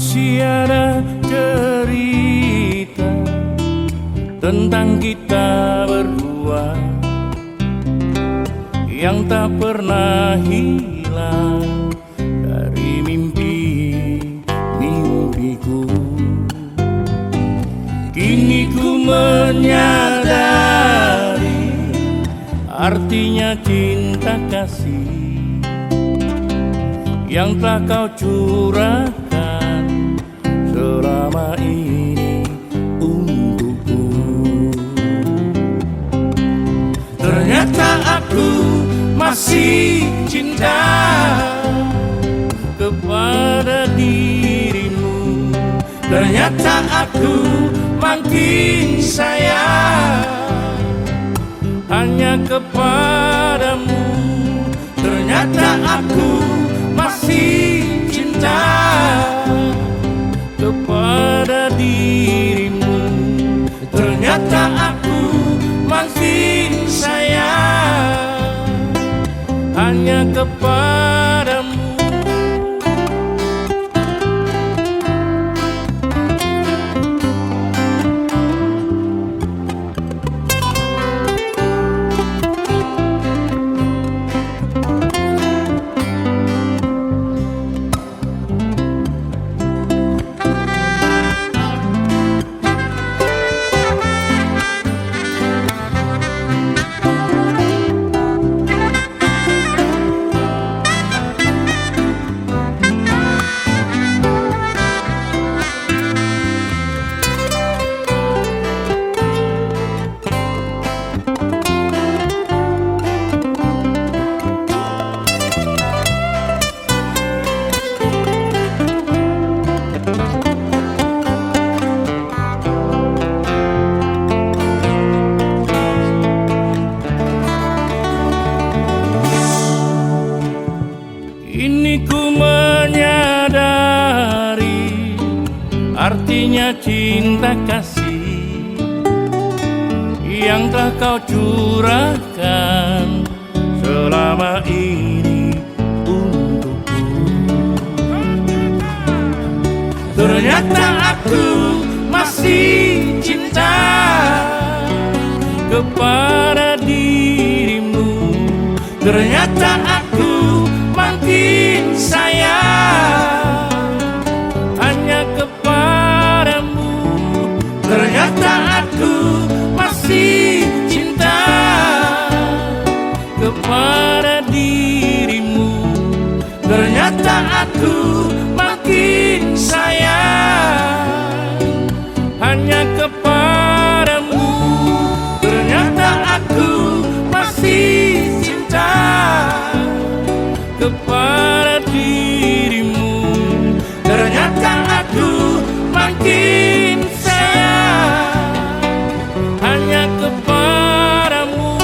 Masih ada cerita tentang kita berdua yang tak pernah hilang dari mimpi-mimpiku. Kini ku menyadari artinya cinta kasih yang telah kau curahkan selama ini untukku. Ternyata aku masih cinta kepada dirimu. Ternyata aku makin sayang hanya kepadamu. Ternyata aku masih cinta kepada dirimu. Ternyata aku makin sayang hanya kepadamu. Kini ku menyadari artinya cinta kasih yang telah kau curahkan selama ini untukku. Ternyata aku masih cinta kepada dirimu. Ternyata aku makin sayang hanya kepadamu. Ternyata aku masih cinta kepada dirimu. Ternyata aku makin sayang hanya kepadamu. Ternyata aku masih cinta kepada dirimu. Ternyata aku makin sayang hanya kepadamu.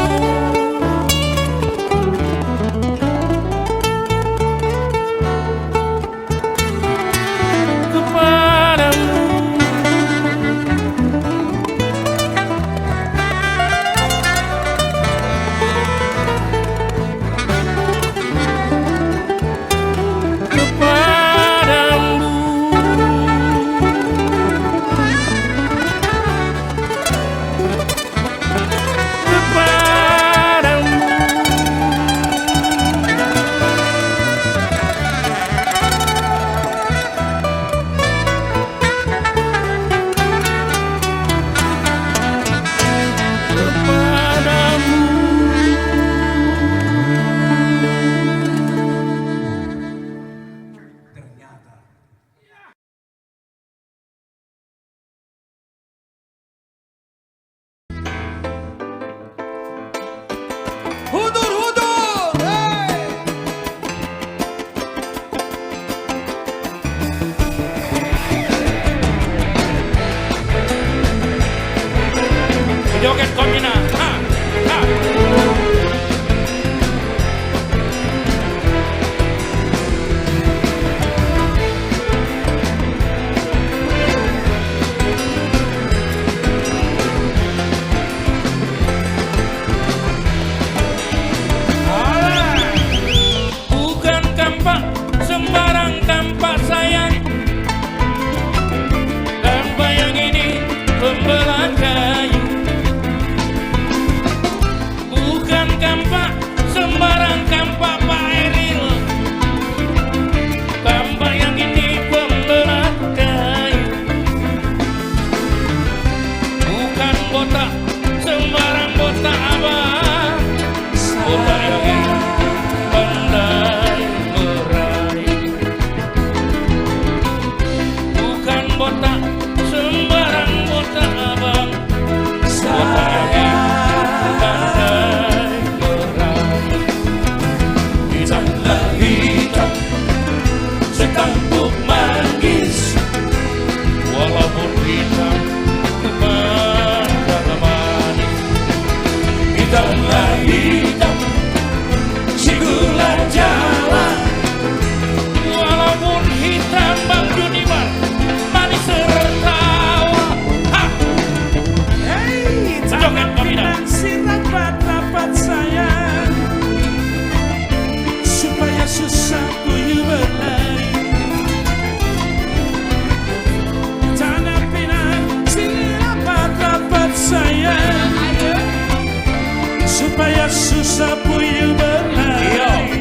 Supaya susah puyuh berlari.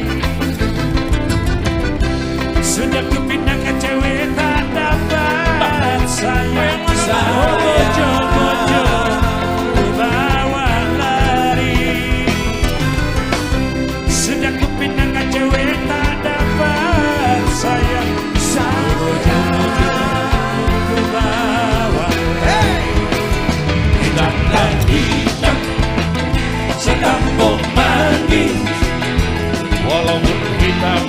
Sudah kupindah ke cewek tak dapat sayang. Bojo-bojo ku bawa lari. Sudah kupindah ke cewek tak dapat sayang. Bojo-bojo ku bawa lari. Hitam dan hitam sekampung manis, walaupun hitam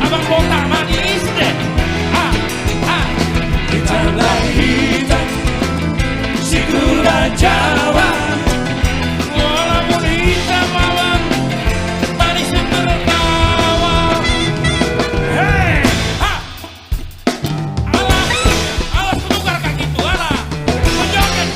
abang botak manis deh. Hitamlah hitam si gula Jawa, walaupun hitam abang manis tertawa. Hey! Alah, awas menukar kaki itu, alah menjoget.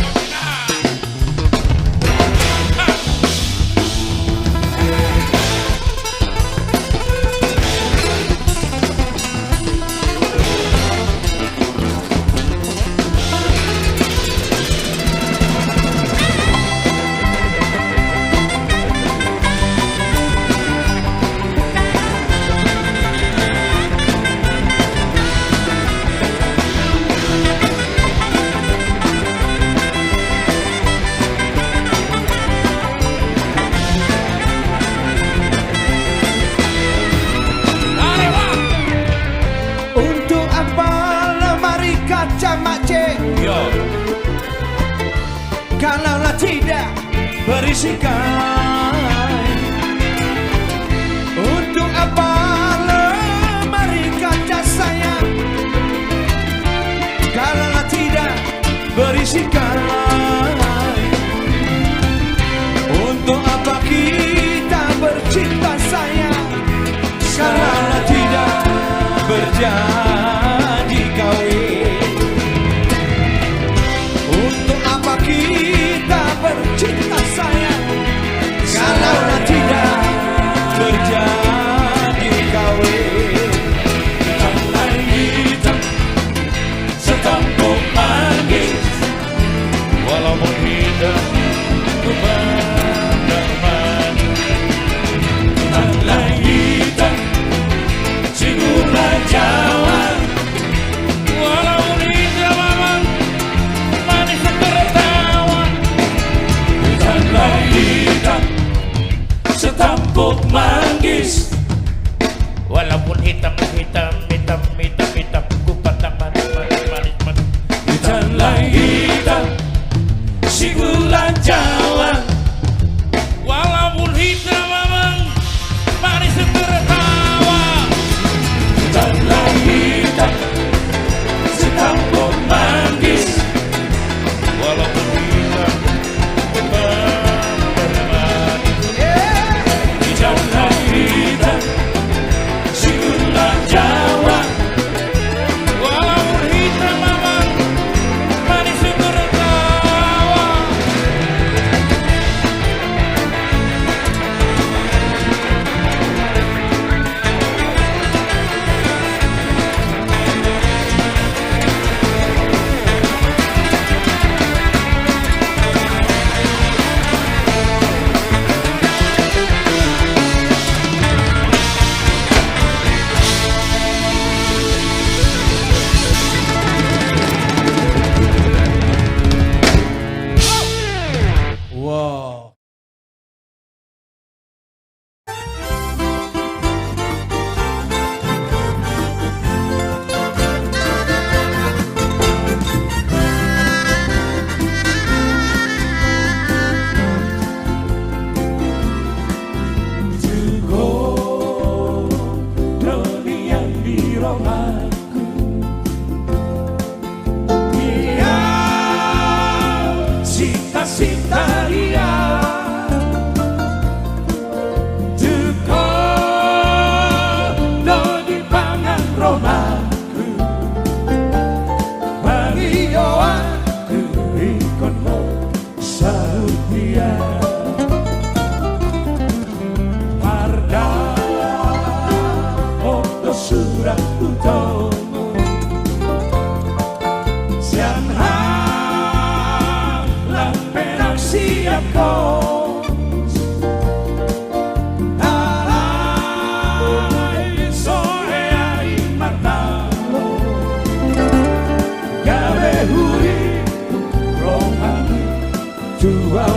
Untuk apa lemari kaca Makcik Yo, kalaulah tidak berisikan? Untuk apa lemari kaca sayang kalaulah tidak berisikan? Untuk apa kita bercinta sayang kalaulah tidak berjanji kawin? Untuk apa kita bercinta sayang kalaulah tidak berjanji kawin? hitamlah hitam sekampung manis, walaupun hitam ku pandang manis. Hitamlah hitam si gula Jawa,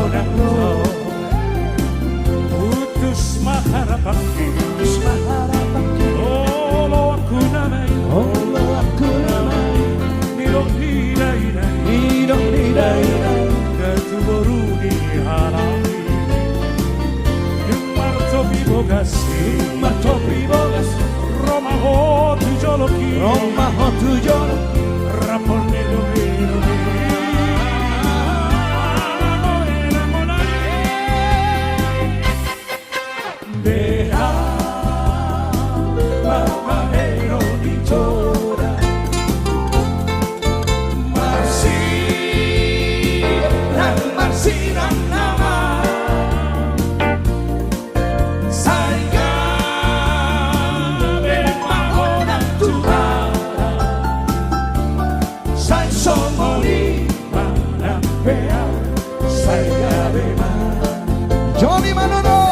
mahonanto putus maharapakki olo aku namai nidok nidai ketuboruni halami martopi bogasi Roma ho tu joloki rapor nelo Johnny Manono.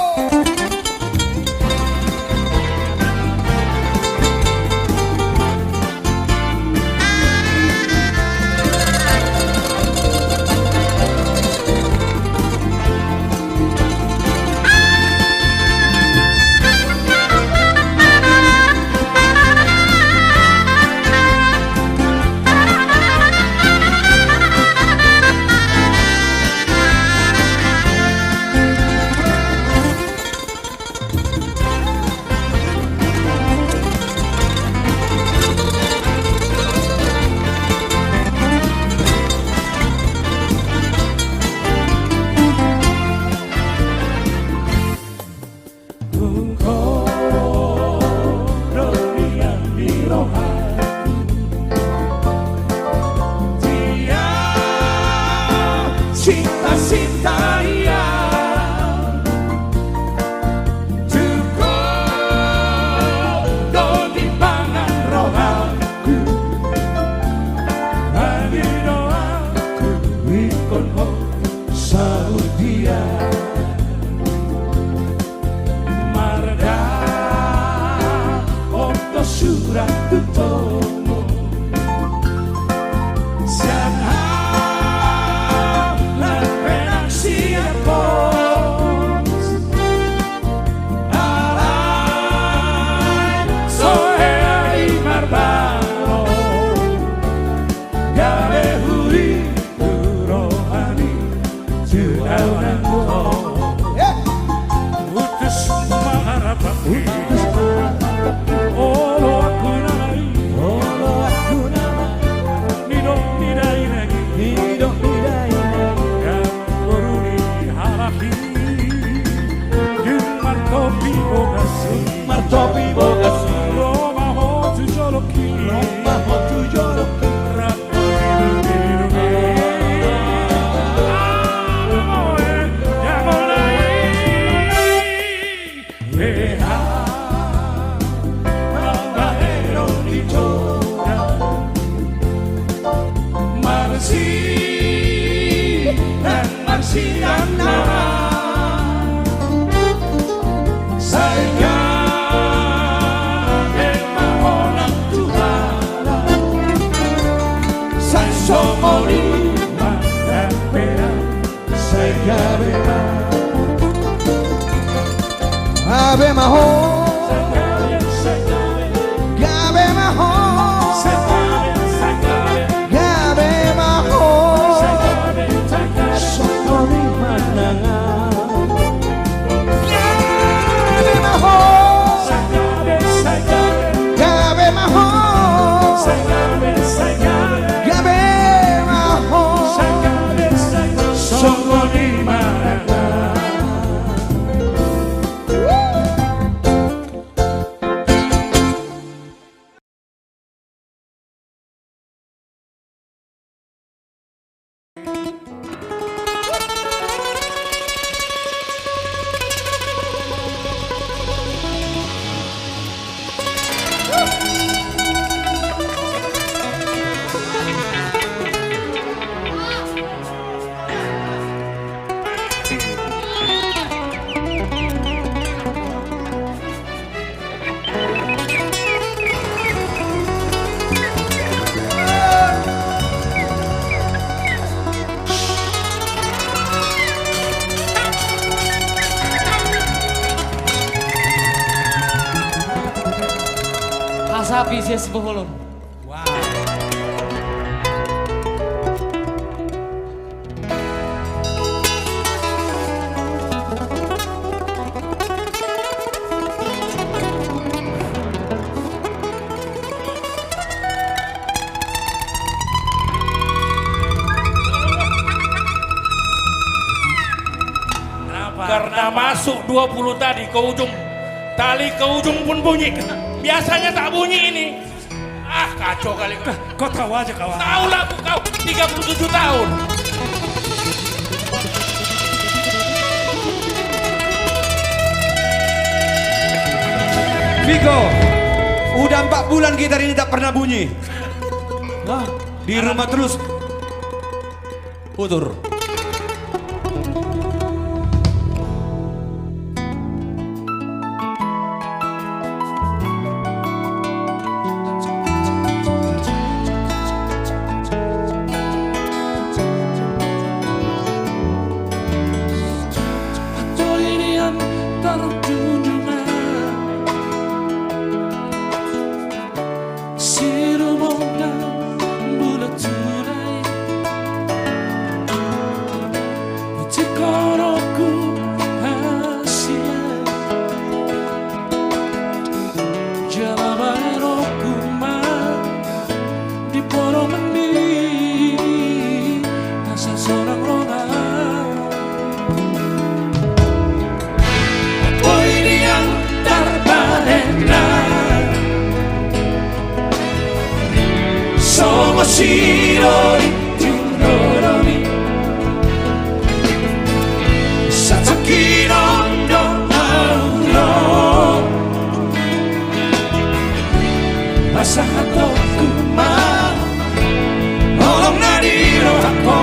Gabe maho, gabe maho, gabe maho, sokori manangan. Gabe maho, gabe maho, gabe maho, sokori manangan. sapi sia sepuhulun. Wow. Karena masuk 20 tadi ke ujung, tali ke ujung pun bunyi. Biasanya tak bunyi ini. Ah, kacau kali. Kau tahu aja kawan. Tahu lah kau 37 tahun. Vigo, udah 4 bulan gitar ini tak pernah bunyi. Hah? Di rumah terus putur. Shiroi Tunoromi Satsuki no Auro Masahato Kuma Olong nari no Hako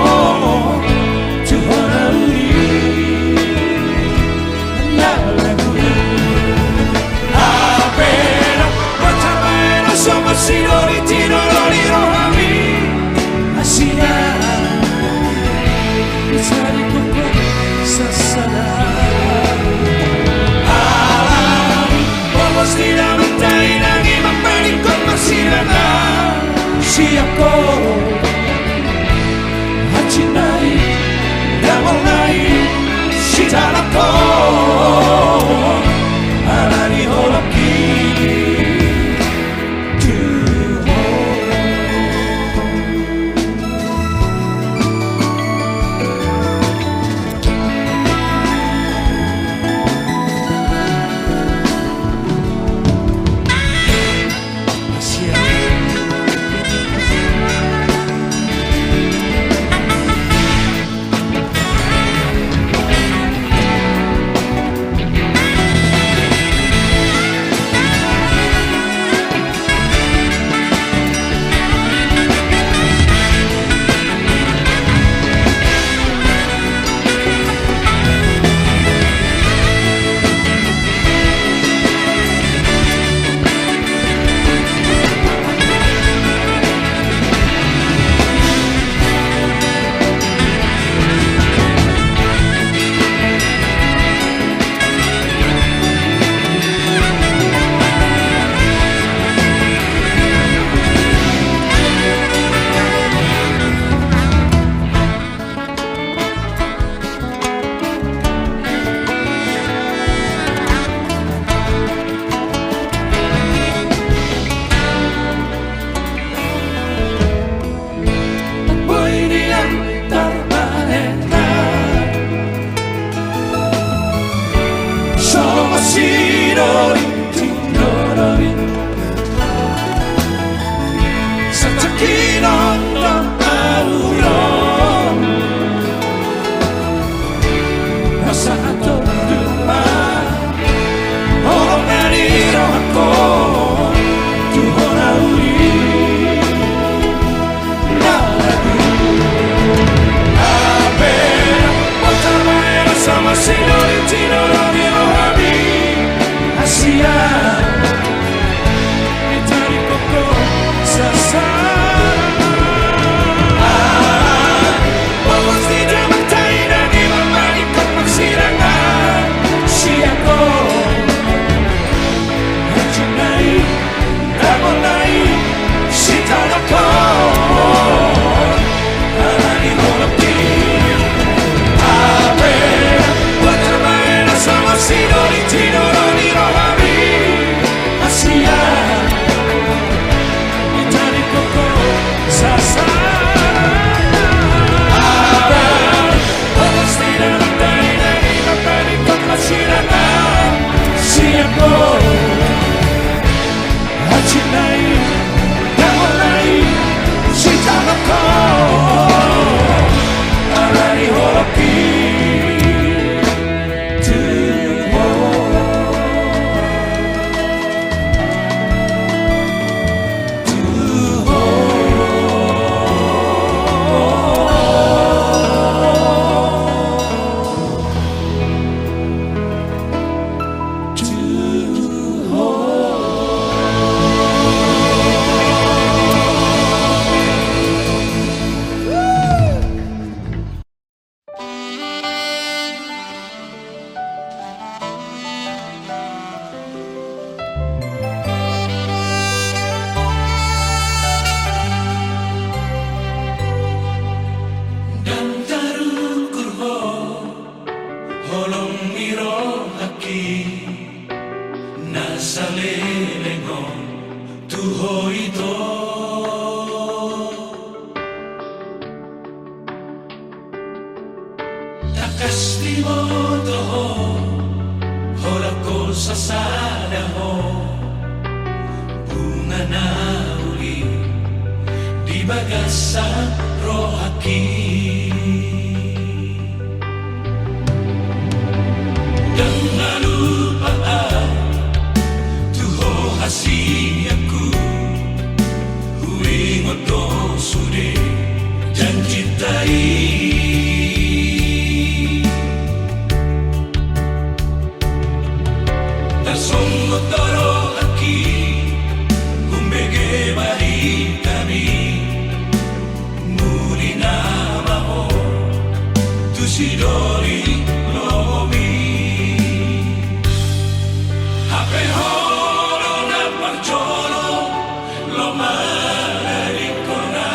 Tuhonauri Nalaguri Apena Watamae no Somo Shiroi Tunoromi Rohami Asia Mencari koko sesana Alami Bobos tidak mentai lagi memperikut masirana Siapko Hachinai Damonai Shitarako Anani holoki Shiroi Tunoromi Satsuki no Auro Masahato Kuma Olong nari no Hako Tuhonauri Nalaguri Apena Watamae no Sama Shiroi Tunoromi Rohami Asia Mencari koko sesana Bobos tidak mentai lagi memperikut masirana Siapko Hachinai Damonai Holong miro aki nasa lelengon tuho ito. Takas di mo toho hora ko sa sana ho bunga na uli di bagas sa rohaki. Dengan lupa tuho hasiaku huwing oto sude janji tai. Tasong toro aki kumbege bari kami muli na maho tusidori lomi. Hape horo na parjolo lo marikona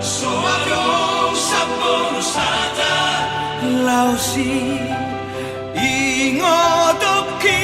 so adong sabon sata lausi ingotoki.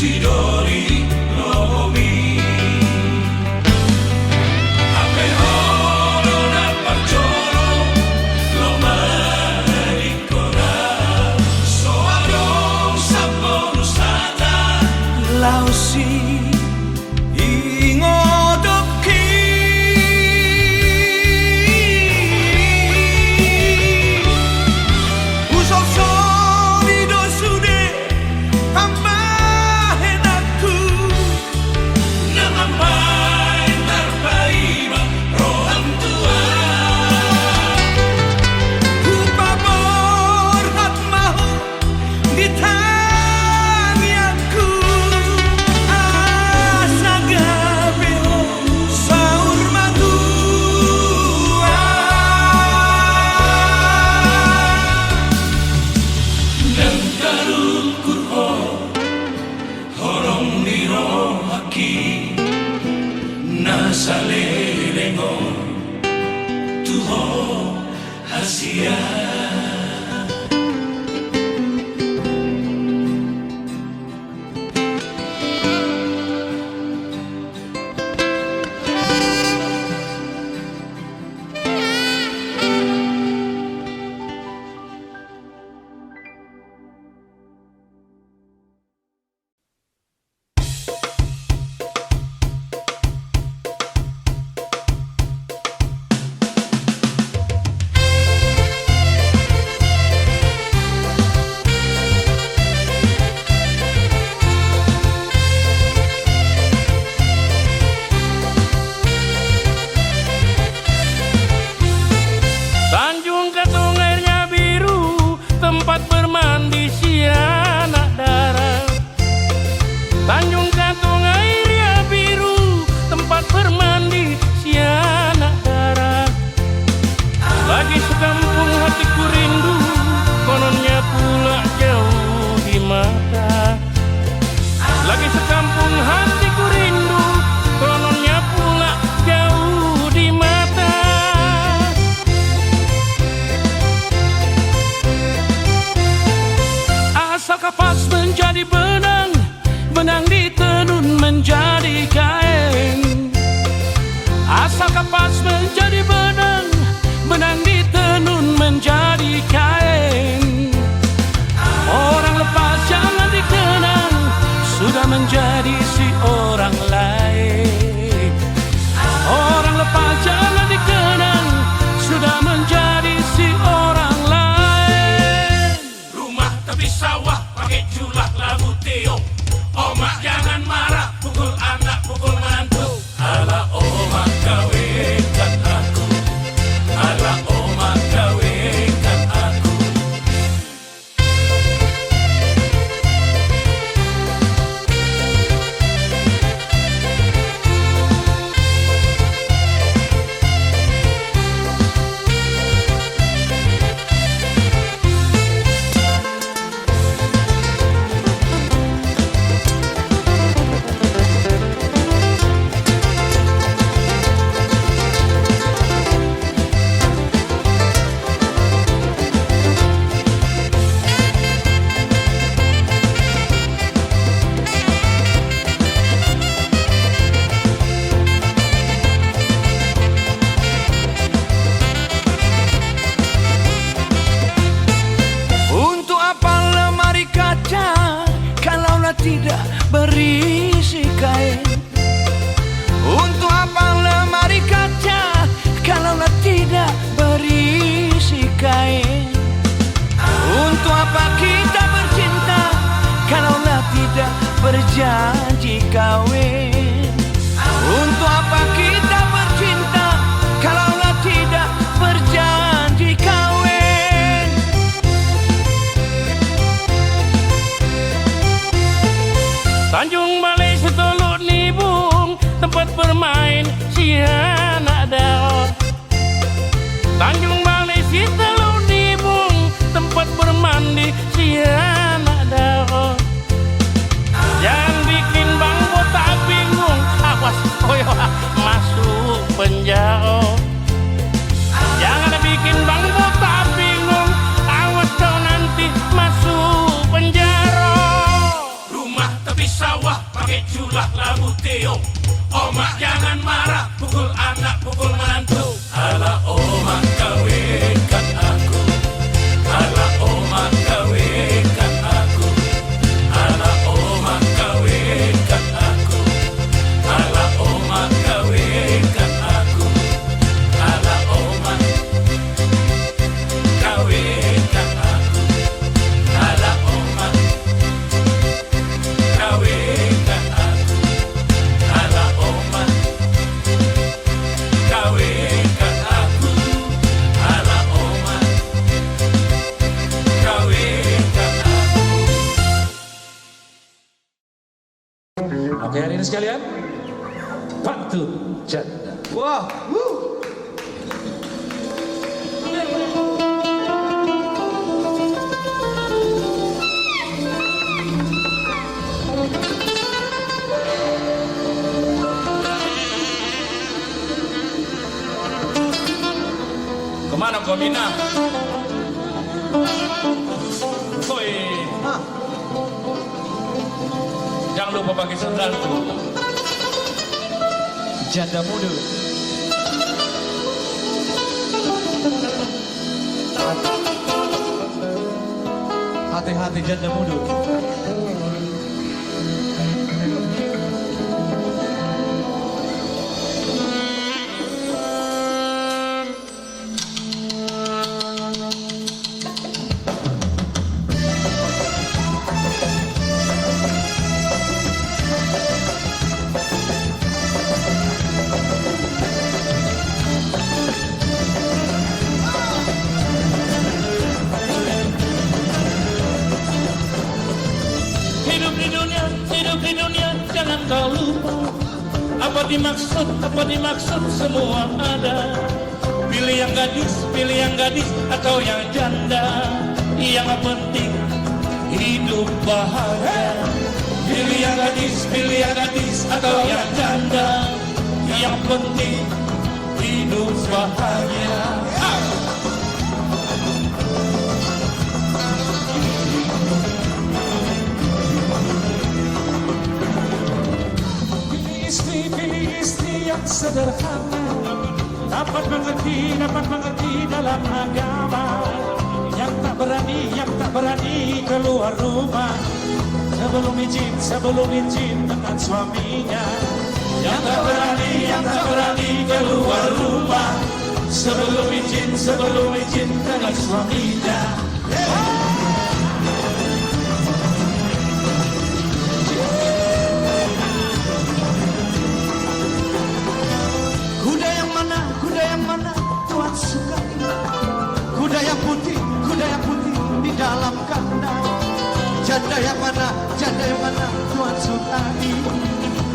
Sidori lomi ape horo na parjolo lo marikona so adong sabon sata lausi ingotoki. Usok solido sude hamba nasa lelengon tuho hasia. Asal kapas menjadi benang, benang ditenun menjadi kain. Orang lepas jangan dikenang, sudah menjadi si orang lain. Orang lepas jangan dikenang, sudah menjadi si orang lain. Rumah tepi sawah pakai julak labu teo. Omak jangan marah, pukul anak, pukul mantu. Ala omak kawinkan aku, ala omak kawinkan aku. Untuk apa lemari kaca kalaulah tidak berisi kain? Untuk apa lemari kaca kalaulah tidak berisi kain? Untuk apa kita bercinta kalaulah tidak berjanji kawin? Untuk apa kita bercinta kalaulah tidak berjanji kawin? Tanjung Balai Setuluk Nibung, tempat bermain si anak dao. Tanjung Balai Setuluk Nibung, tempat bermandi si anak dao. Jangan bikin bang botak bingung, awas koyo masuk penjara. Jangan bikin bang botak bingung, awas kau nanti masuk penjara. Rumah tepi sawah pakai julak labu teo. Omak jangan marah, pukul anak, pukul mantu. Ala omak kawinkan aku, ala omak kawinkan aku, ala omak kawinkan aku, ala omak kawinkan aku, ala omak kawinkan aku, ala omak kawinkan aku, ala omak kawinkan aku, ala omak kawinkan aku. Oke, hari ini sekalian, pantun janda. Wah, Kemana kau Mina? Koi. Jangan lupa pakai sandal tuh. janda muda. Hati-hati janda muda. Hidup di dunia, jangan kau lupa. Apa dimaksud semua ada. Pilih yang gadis atau yang janda. Yang penting hidup bahagia. Pilih yang gadis atau yang janda. Yang penting hidup bahagia. Pilih istri yang sederhana, dapat mengerti dalam agama. Yang tak berani keluar rumah sebelum izin dengan suaminya. Yang tak berani keluar rumah sebelum izin dengan suaminya. Kuda yang mana Tuhan sukai? Kuda yang putih di dalam kandang. Janda yang mana Tuhan sukai?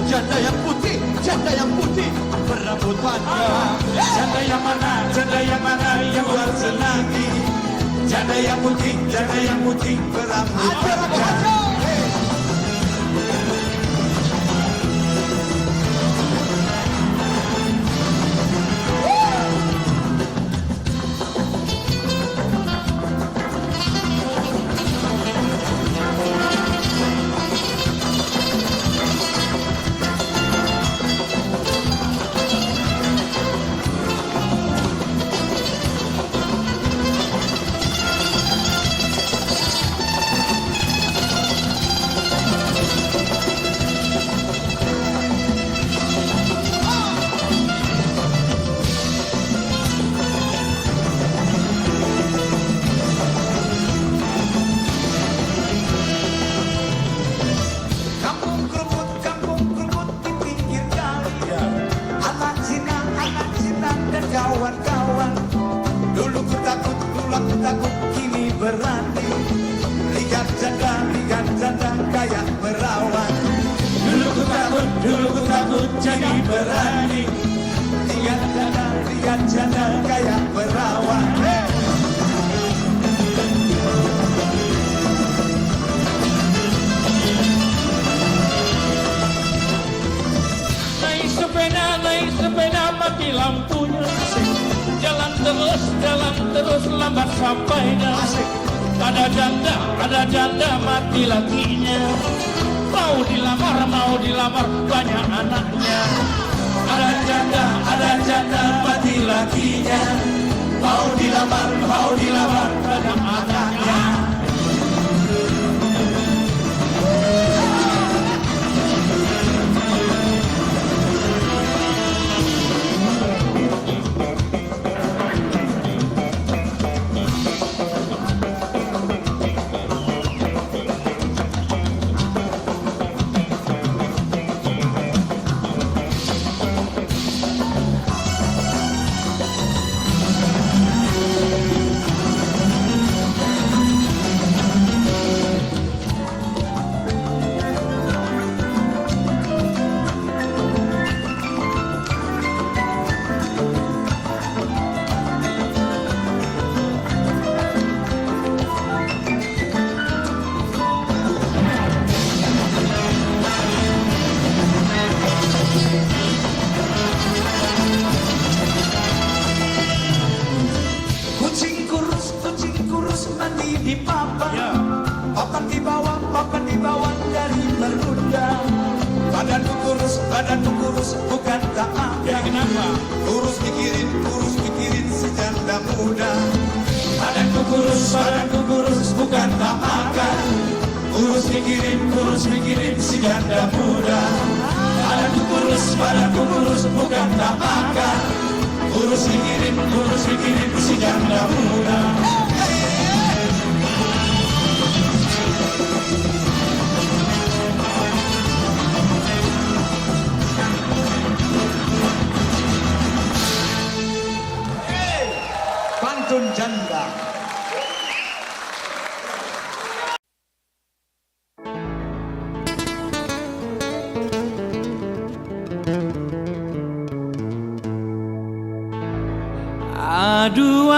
Janda yang putih berambut panjang. Janda yang mana yang Tuhan senangi? Janda yang putih berambut panjang. Kampung keruput di pinggir kali. Anak Cina dan kawan-kawan. Dulu ku takut, kini berani. Lihat janda kayak perawan. Dulu ku takut jadi berani. Lihat janda kayak perawan. Naik sepeda mati lampunya. Jalan terus lambat sampainya. Ada janda mati lakinya. Mau dilamar banyak anaknya. Ada janda mati lakinya. Mau dilamar banyak anaknya. Kucing kurus mandi di papan. Papan di bawah dari Bermuda. Badanku kurus bukan tak ada. Kenapa? Kurus mikirin si janda muda. Badanku kurus bukan tak makan. Kurus mikirin si janda muda. Badanku kurus bukan tak makan. Kurus mikirin si janda muda. Pantun janda. Aduh,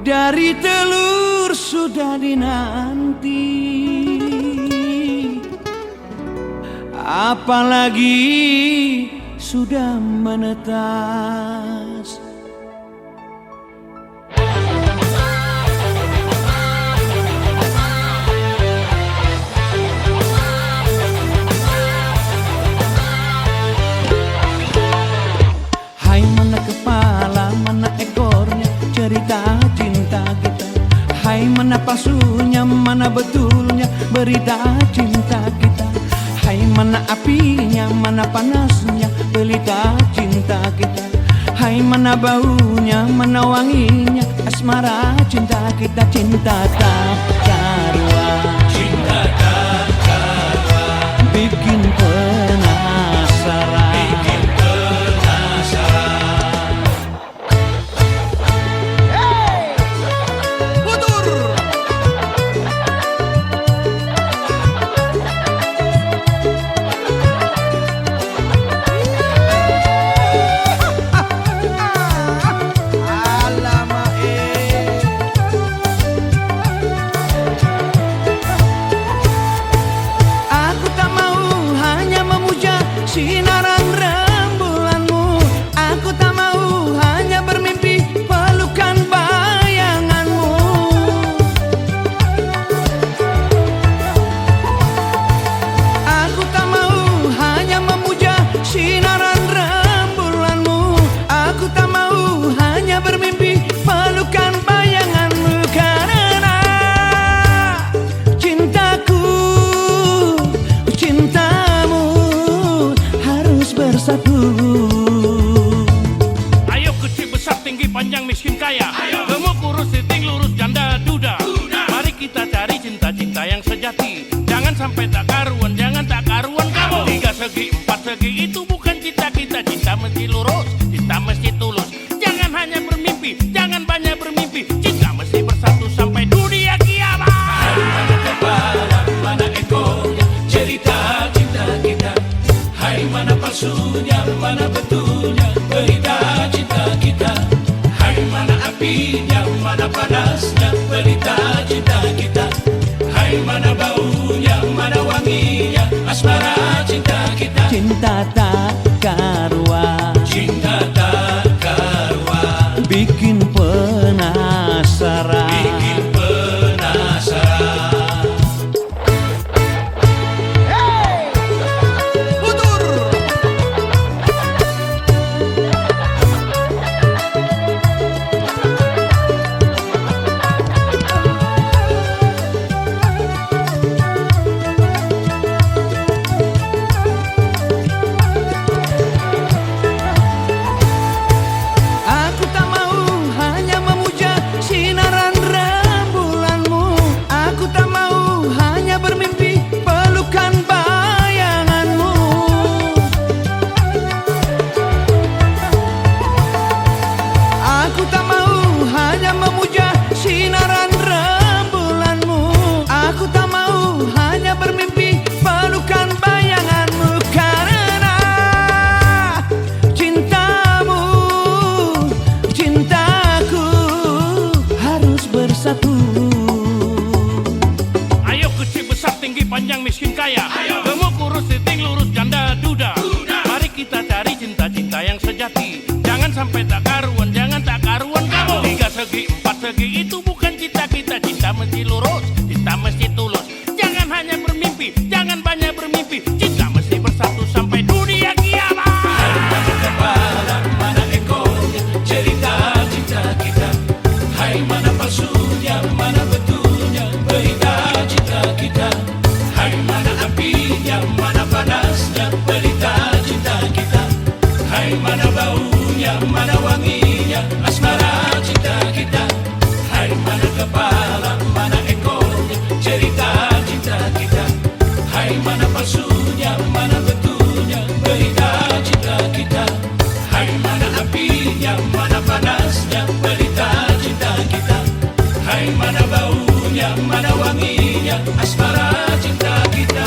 dari telur sudah dinanti, apalagi sudah menetas. mana palsunya, mana betulnya berita cinta kita. Hai mana apinya, mana panasnya berita cinta kita. Hai mana baunya, mana wanginya asmara cinta kita. Cinta tak karuan, Cinta tak karuan, bikin penasaran. bikin penasaran. Aku tak mau hanya memuja sinaran rembulanmu. Aku tak mau hanya bermimpi pelukan bayanganmu. Aku tak mau hanya memuja sinaran rembulanmu. Aku tak mau hanya bermimpi pelukan bayanganmu. Karena cintaku, cintamu harus bersatu. Ayo kecil besar tinggi panjang miskin kaya, gemuk kurus siting lurus janda duda. Mari kita cari cinta-cinta yang sejati. Jangan sampai tak karuan, jangan tak karuan kamu. 3 segi 4 segi itu bukan cita kita. Cinta mesti lurus, cinta mesti tulus. Jangan hanya bermimpi, jangan banyak bermimpi. Cinta mesti bersatu sampai dunia kiamat. Mana kepala, mana ekornya, cerita cinta kita. Hai mana palsunya, mana betulnya, berita cinta kita. Hai mana apinya, mana panasnya, berita cinta kita. Hai mana baunya, mana wanginya, asmara cinta kita. Cinta tak karuan, Cinta tak karuan, bikin penasaran. bikin penasaran. Aku tak mau hanya memuja sinaran rembulanmu. Aku tak mau hanya bermimpi pelukan bayanganmu. Aku tak mau hanya memuja sinaran rembulanmu. Aku tak mau hanya bermimpi pelukan bayanganmu. Karena cintamu, cintaku harus bersatu. Ayo kecil besar tinggi panjang miskin kaya, gemuk kurus siting lurus janda duda. Mari kita cari cinta-cinta yang sejati. Jangan sampai tak karuan, jangan tak karuan kamu. 3 segi 4 segi itu bukan cita kita. Cinta mesti lurus, cinta mesti tulus. Jangan hanya bermimpi, jangan banyak bermimpi. Cinta mesti bersatu sampai dunia kiamat. Mana kepala, mana ekornya, cerita cinta kita. Hai mana palsunya, mana betulnya, berita cinta kita. Hai mana apinya, mana panasnya, berita cinta kita. Hai mana baunya, mana wanginya, asmara cinta kita. Hai mana kepala, mana ekornya, cerita cinta kita. Hai mana palsunya, mana betulnya, berita cinta kita. Hai mana apinya, mana panasnya, berita cinta kita. Hai mana baunya, mana wanginya, asmara cinta kita.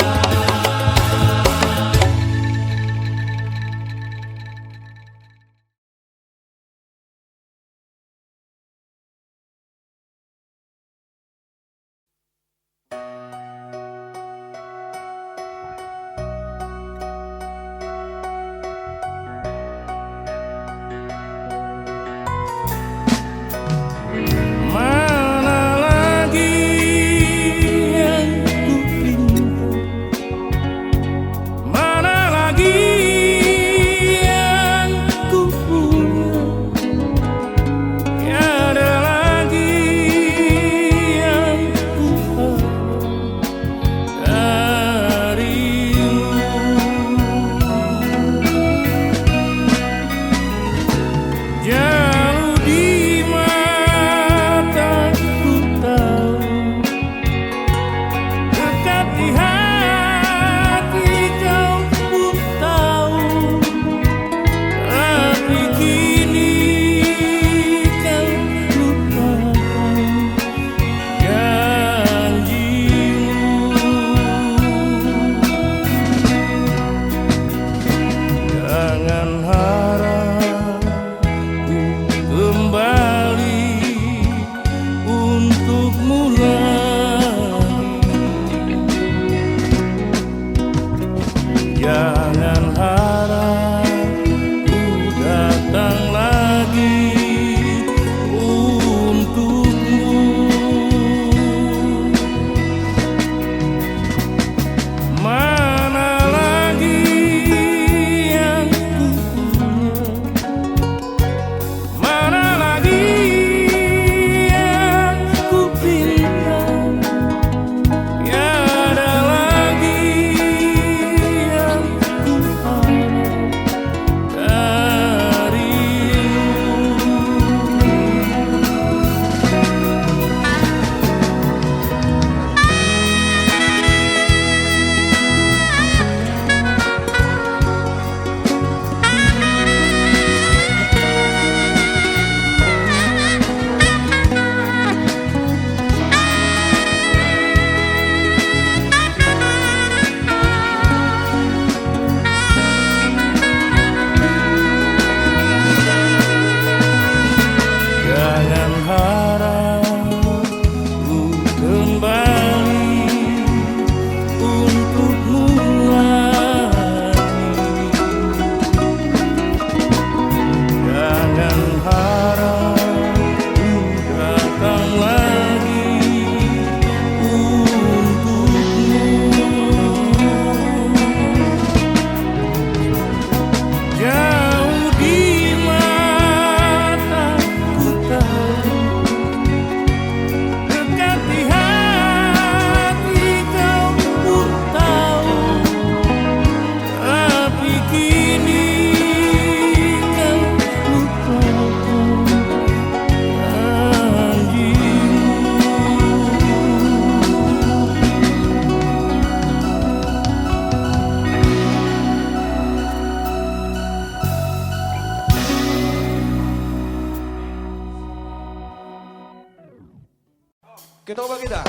Kita coba kita.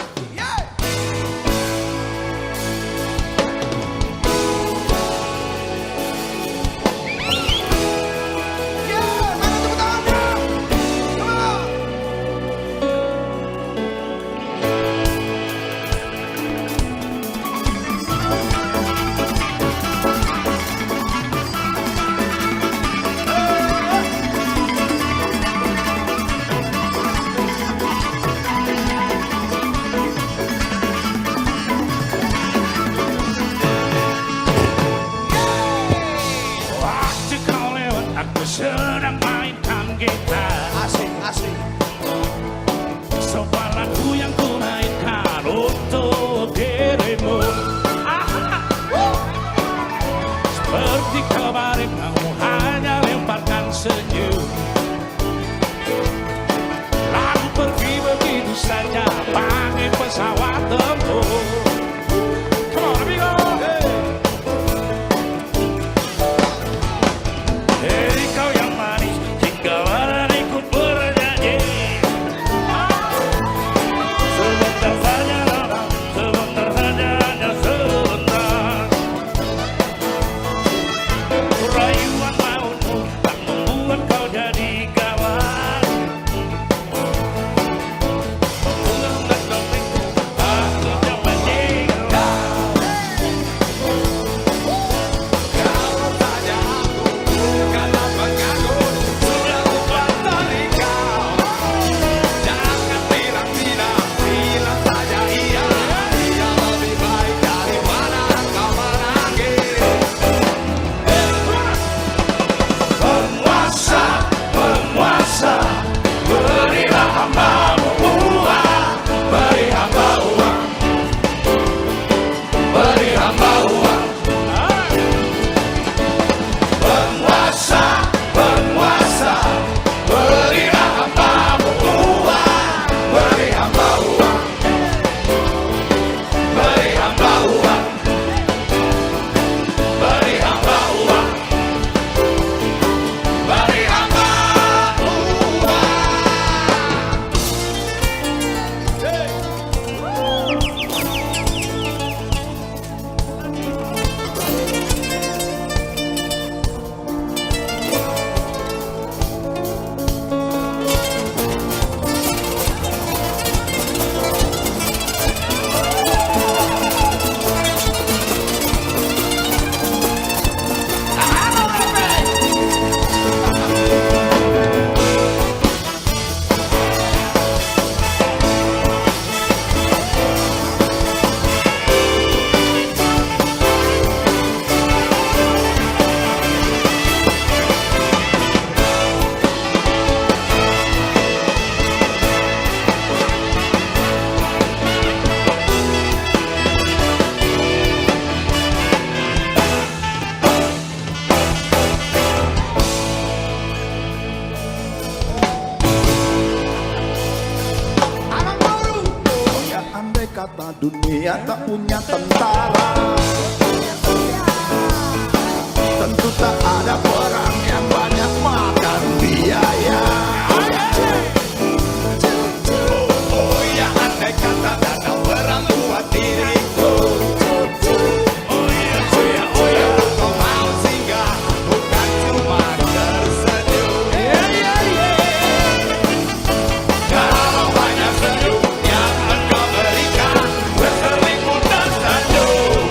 Waktu kau lewat aku sedang mainkan gitar. Asik, asik. Sebuah lagu yang ku mainkan untuk dirimu. Seperti kemarin kamu hanya lemparkan senyum. Lalu pergi begitu saja pakai pesawat tempur. Come on, amigo. Hei kau yang manis, jika badan ikut bernyanyi. Sebentar saja datang, sebentar saja, hanya sebentar. Rayuan mautmu tak membuat kau jadi kawan. Mengenang dongengku, aku coba tinggal. Kalau saja aku bukan pengagut, sudah lupa dari kau. Jangan bilang tidak, bilang saja iya. Iya lebih baik daripada kau menangis. Penguasa, penguasa, berilah hambamu uang, beri hamba uang, beri hamba uang. Penguasa, penguasa, berilah hambamu uang, beri hamba uang, beri hamba uang, beri hamba uang. Bari hamba Ya andai kata dunia tak punya tentara, tentu tak ada perang yang banyak makan biaya. Oh ya andai kata tak ada perang buat diriku. Oh ya kau mau singgah bukan cuma tersenyum. Kalau banyak senyum yang engkau berikan, berselingkuh dan sanjung.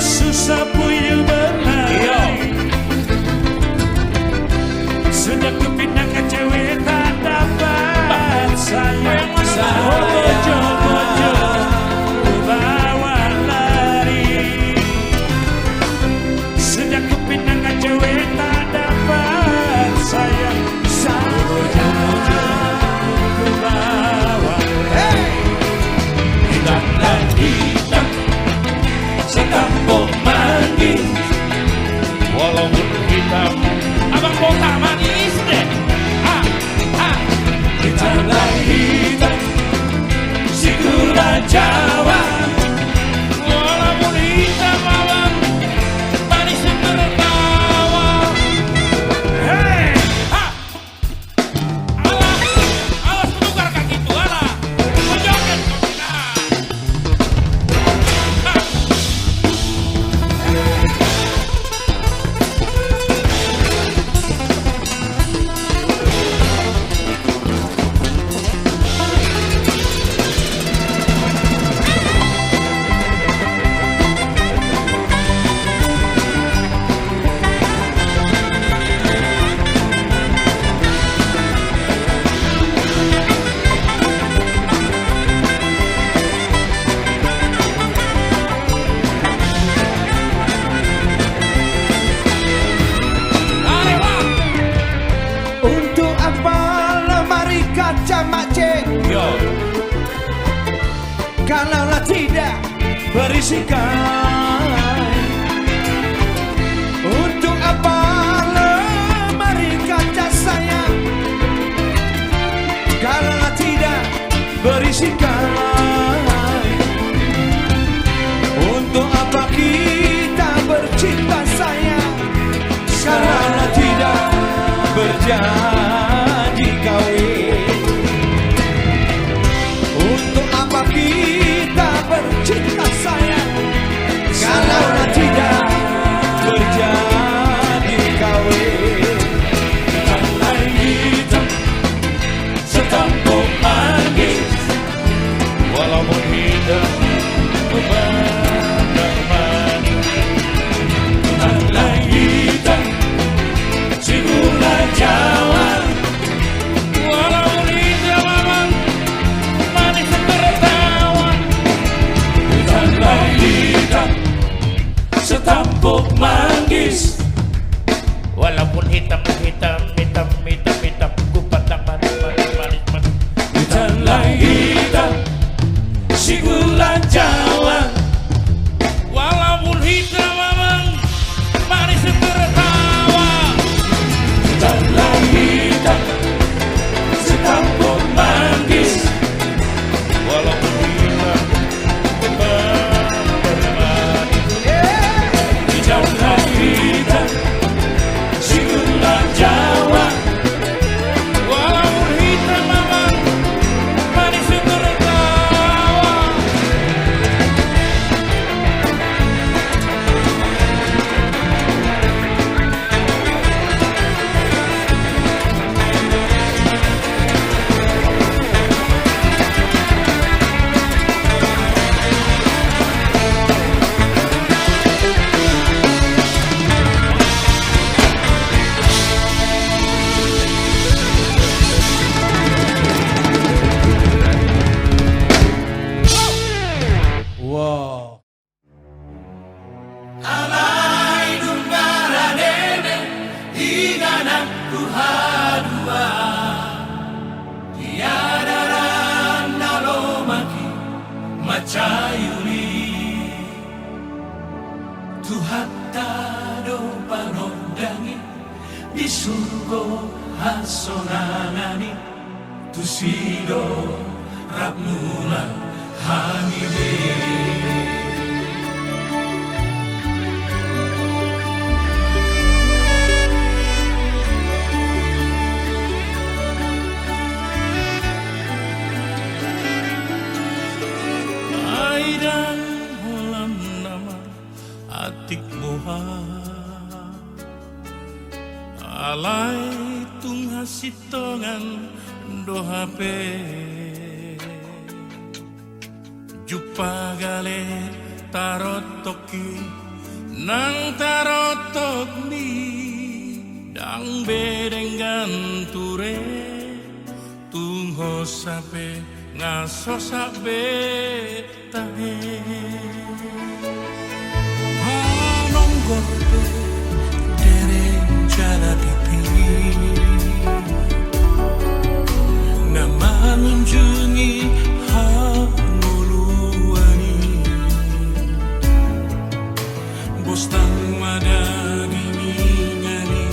susah puyuh berlari. Sejak ku pindah ke cewek tak dapat sayang. Bojo-bojo ku bawa lari. Sejak ku pindah ke cewek tak dapat sayang. Bojo-bojo ku bawa lari. Hitam dan hitam sekampung manis. Walaupun hitam, abang kota manis deh. Hitam dan hitam si gula Jawa. Walaupun hitam abang manis tertawa. Hey! Alah, awas tukar kaki itu, alah. Menjoget kau tidak. Untuk apa lemari kaca Makcik Yo, kalaulah tidak berisikan? Untuk apa lemari kaca sayang kalaulah tidak berisikan? Untuk apa kita bercinta sayang kalaulah tidak berjanji kawin? Untuk apa kita bercinta sayang kalaulah tidak berjanji kawin? Tanah hitam sekampung manis. walaupun hitam memandang manis. Tanah hitam si gula Jawa. Walaupun hitam abang manis tertawa. Tanah hitam setampuk manggis. Walaupun hitam ku pandang manis. Tanah hitam si gula Jawa. Walaupun hitam abang manis tertawa. Tanah hitam setampuk manggis. Walaupun hitam memandang manis. Tanah hitam si gula Jawa. Walaupun hitam abang manis tertawa. Macayuli tuhatta do panondangi di surga hasonangani tusido rabnula hanibe. Airang bulan nama atik moha alai tung hasitongan dohape jupa gale tarot toki nang tarotok mi dang bedenggan ture tungho sape ngaso sabe tahe panonggorpe dereng jala pipi nama mengunjungi hanguluani bostang madani ngani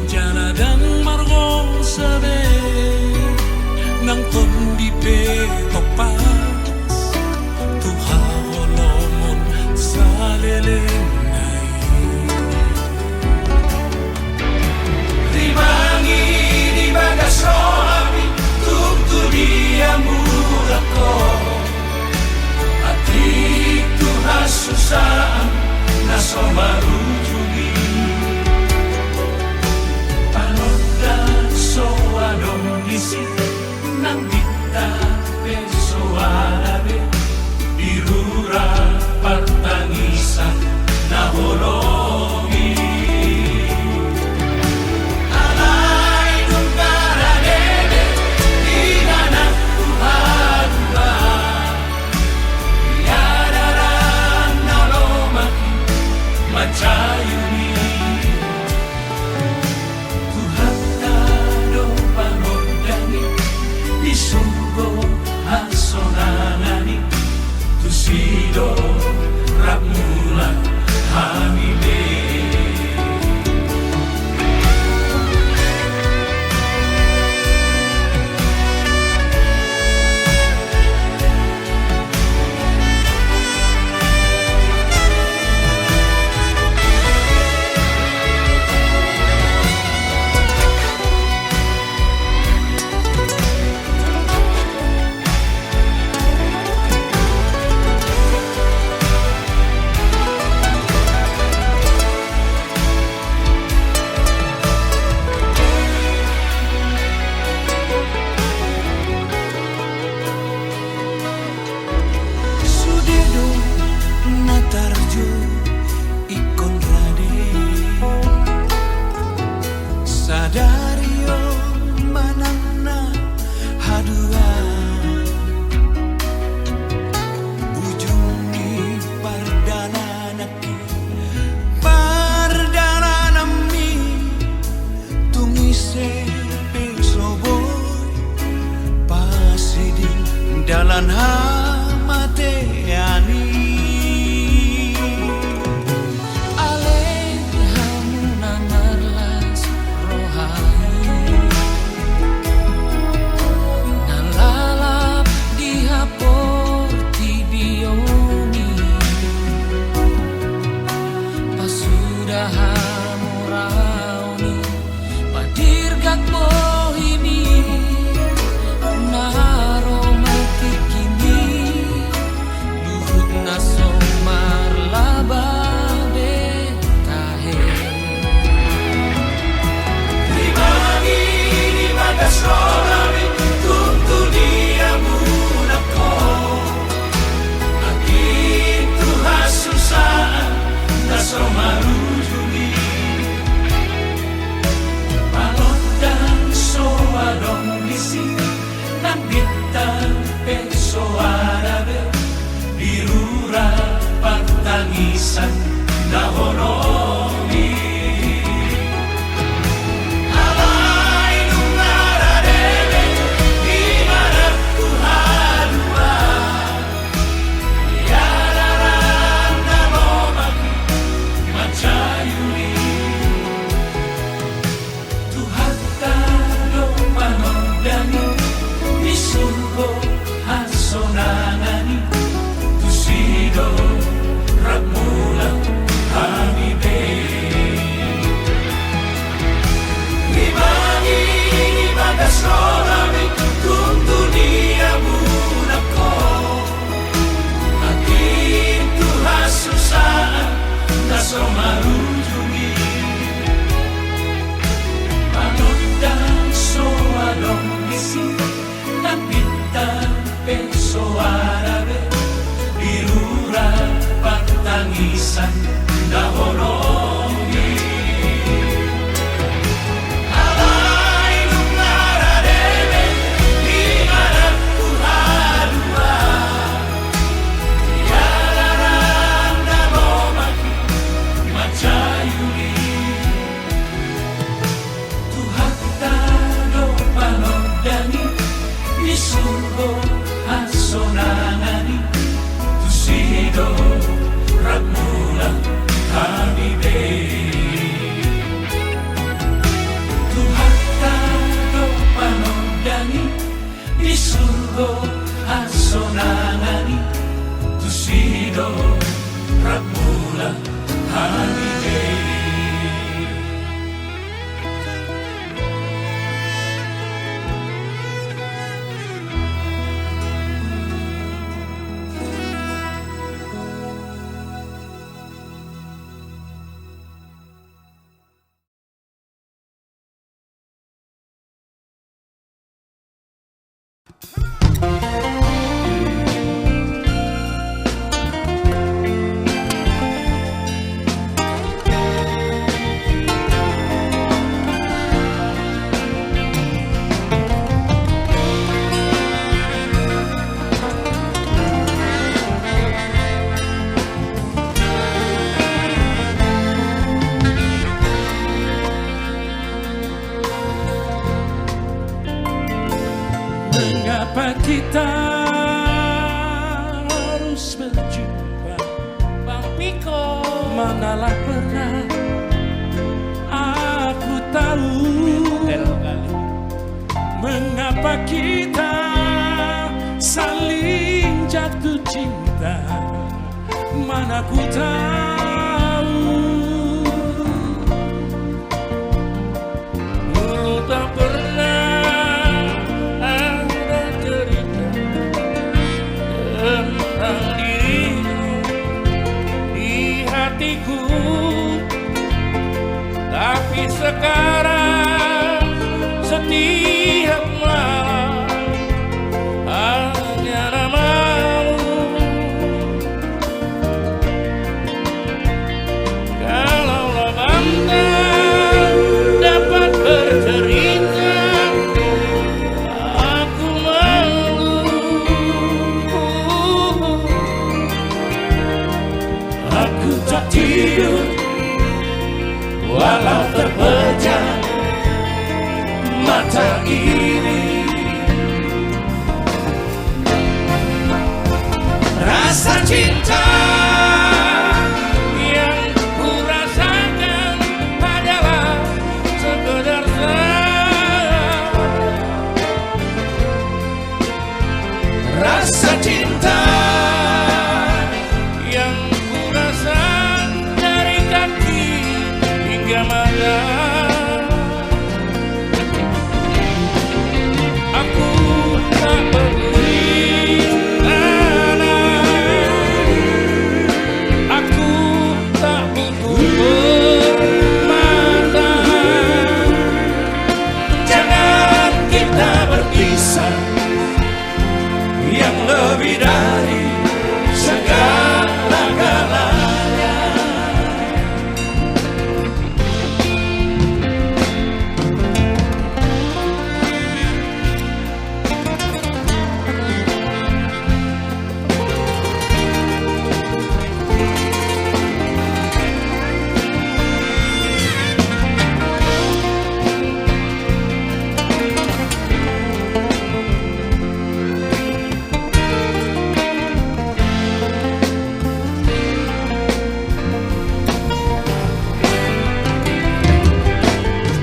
jala dan margo sabe nang kondi pe topas tuha holomon salelenai Rimangi di bagas rohabi Tuktu dia murako Atik Tuhan susah Naso marujungi Panodan soadong isi Nang dita pesoarabe Dirura partangisan Nahologi Alay nung karadede Inanak tuhadula Yadaran nalomaki Macayuni Tuhan tado pangodani Isugo hasonanani Tusido rapmula hamibe Sudedo natarjo ikon rade sadario manangna hadua ujung di pardalanaki pardalanami tumise pengsoboy pasiding dalan hamateani Alek hamuna marlas rohani Nalalap dihapor tibioni Pasudah hamurauni Padirgat bohimi Naromatik kini Luhut naso marlaba betahe Rimangi di bagas rohani Tuntu dia munako Akin Tuhan susah Naso marujungi Panodan soadong isi Nang bintang pesoarabe Dirura pantangisan Naholomi Alay nung naradede Di mana tuhadua Yadaran nalomaki Macayuni Tuhan tado panodani Misurgo hasonanani Tusido rapmula hamibe Rimangi di bagas rohani Tuntu dia munako Akin Tuhan susah Naso marujungi Panodan soadong isi Nang bintang pesoarabe Dirura pantang tangisan dahonomi alai nungara debe di mana ku hadua tiada randa lomaki macayuni Tuhan tado panodani isurgo hasonanani tusido ramula kamibe Tuhan tado panodani isurgo hasonanani tusido ramula kamibe Mengapa kita harus berjumpa Bang Piko, Manalah pernah aku tahu mengapa kita saling jatuh cinta. Mana ku tahu dulu tak pernah ada cerita tentang dirimu di hatiku, tapi sekarang setiap malam hanya namamu. Kalaulah bangga dapat bercerita, aku malu. aku tak tidur walau terpejam mata ini. Rasa cinta Yang ku rasakan adalah sekedar rasa cinta yang ku rasa dari kaki hingga mata. Aku tak peduli mana, aku tak butuh bermata. jangan kita berpisah yang lebih dari segala-galanya.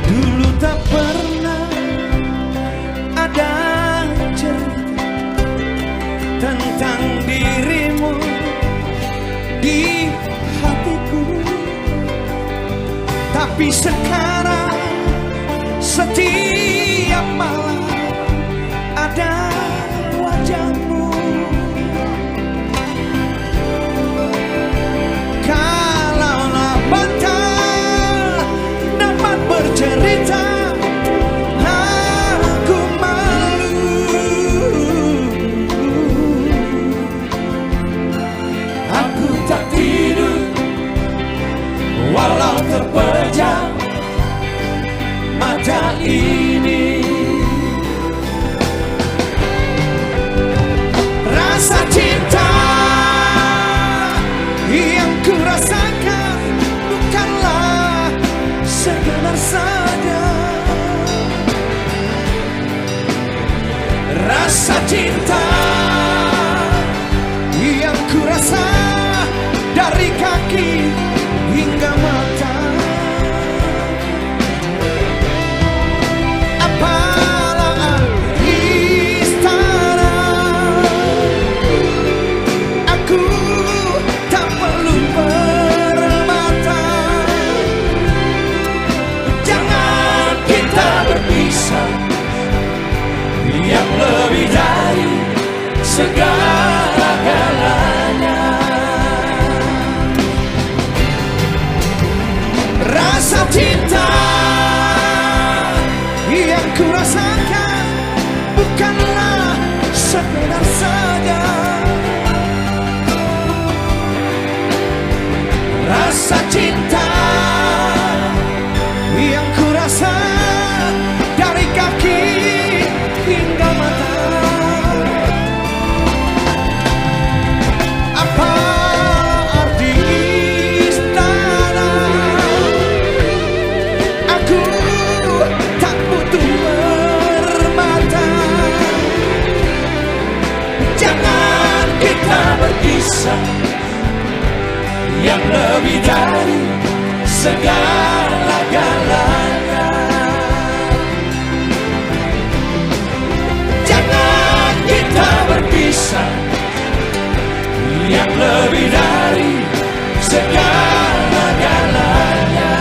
Dulu tak pernah ada cerita tentang dirimu di hatiku, tapi sekarang setiap malam ada wajahmu. Kalaulah bangga dapat bercerita, aku malu. Aku tak tidur segala-galanya. Rasa cinta yang ku rasakan bukanlah sekedar saja. Rasa cinta yang ku rasa dari kaki hingga mata. Apa arti istana? Aku tak butuh permata. Jangan kita berpisah, yang lebih dari segala-galanya. Jangan kita berpisah, yang lebih dari segala-galanya.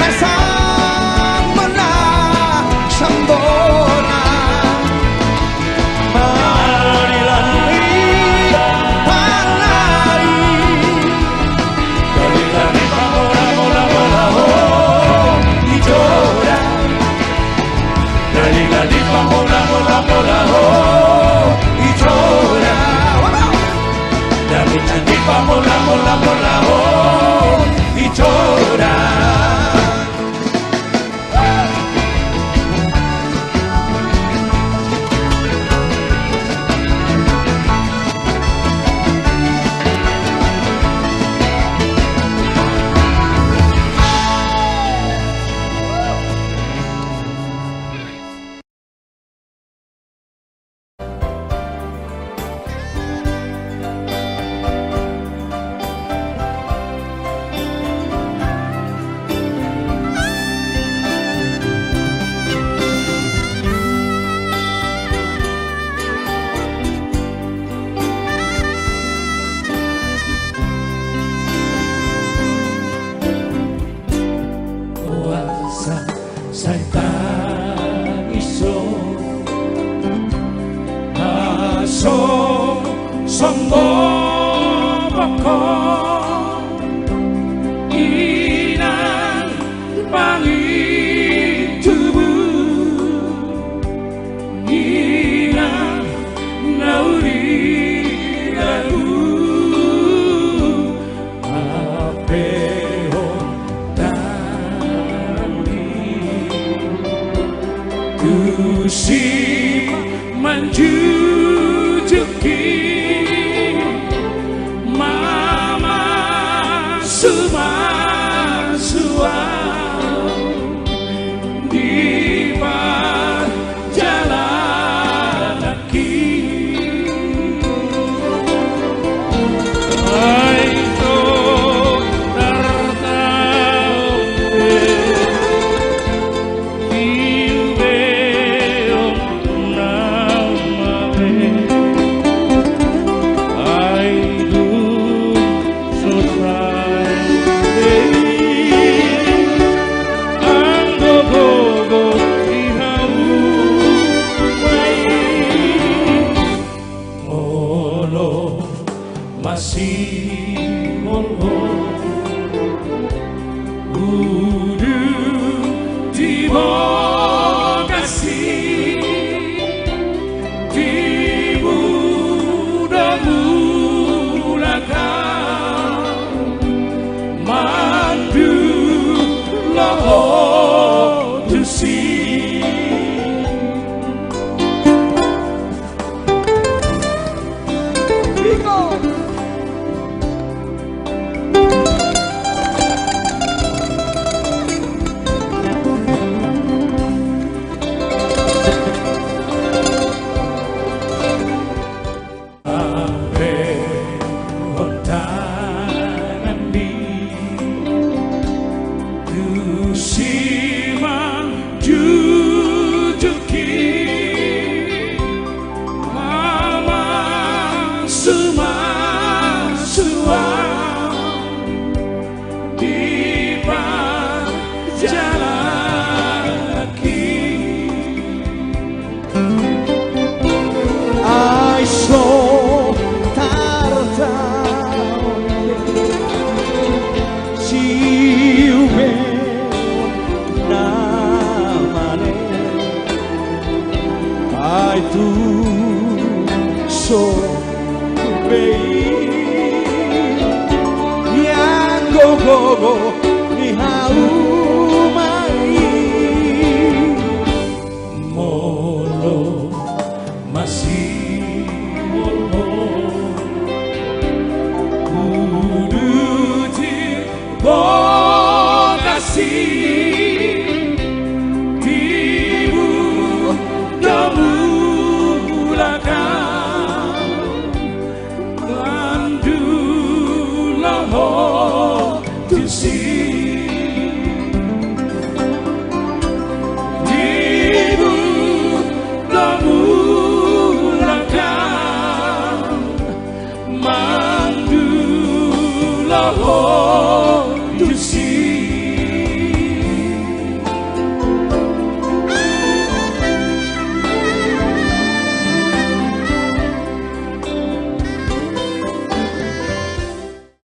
Kasang menasambona Oh